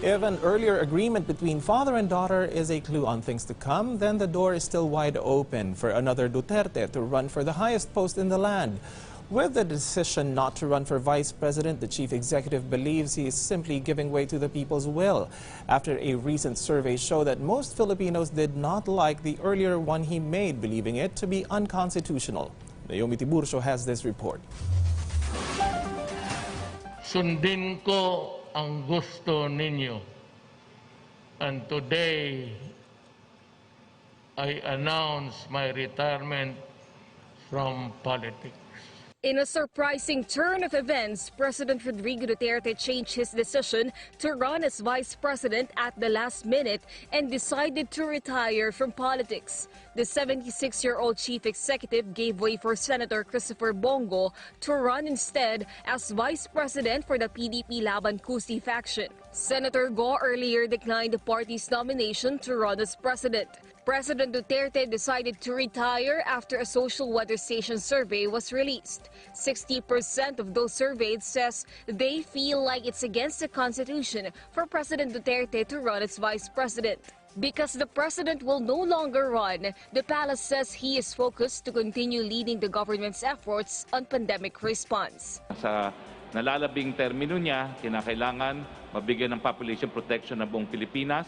If an earlier agreement between father and daughter is a clue on things to come, then the door is still wide open for another Duterte to run for the highest post in the land. With the decision not to run for vice president, the chief executive believes he is simply giving way to the people's will. After a recent survey showed that most Filipinos did not like the earlier one he made, believing it to be unconstitutional. Naomi Tiburcio has this report. Sundin ko ang gusto ninyo. And today, I announce my retirement from politics. In a surprising turn of events, President Rodrigo Duterte changed his decision to run as vice president at the last minute and decided to retire from politics. The 76-year-old chief executive gave way for Senator Christopher Bongo to run instead as vice president for the PDP Laban Kusi faction. Senator Go earlier declined the party's nomination to run as president. President Duterte decided to retire after a social weather station survey was released. 60% of those surveyed says they feel like it's against the Constitution for President Duterte to run as vice president. Because the president will no longer run, the palace says he is focused to continue leading the government's efforts on pandemic response. Sa nalalabing termino niya, kinakailangan mabigyan ng population protection ng buong Pilipinas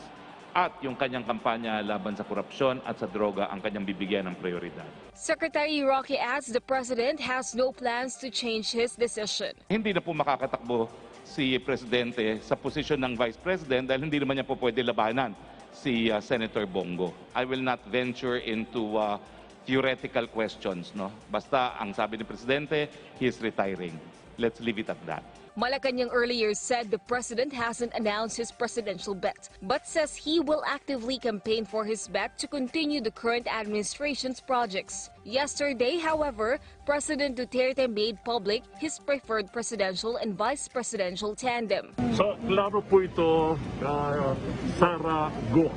at yung kanyang kampanya laban sa korupsyon at sa droga ang kanyang bibigyan ng prioridad. Secretary Roque adds the president has no plans to change his decision. Hindi na po makakatakbo si Presidente sa posisyon ng Vice President dahil hindi naman niya po pwede labanan si Senator Bongo. I will not venture into theoretical questions. No? Basta ang sabi ni Presidente, he is retiring. Let's leave it at that. Malacanang earlier said the president hasn't announced his presidential bet, but says he will actively campaign for his bet to continue the current administration's projects. Yesterday, however, President Duterte made public his preferred presidential and vice presidential tandem. So, klaro po ito, Sara Go.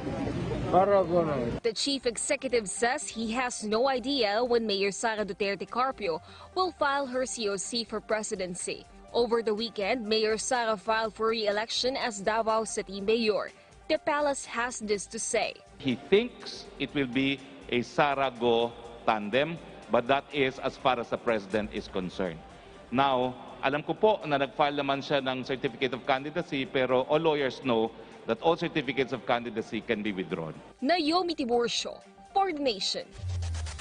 The chief executive says he has no idea when Mayor Sara Duterte Carpio will file her COC for presidency. Over the weekend, Mayor Sara filed for re-election as Davao City Mayor. The palace has this to say. He thinks it will be a Sara-Go tandem, but that is as far as the President is concerned. Now, alam ko po na nag-file naman siya ng Certificate of Candidacy, pero all lawyers know that all certificates of candidacy can be withdrawn. Naomi Tiburcio, for the Nation.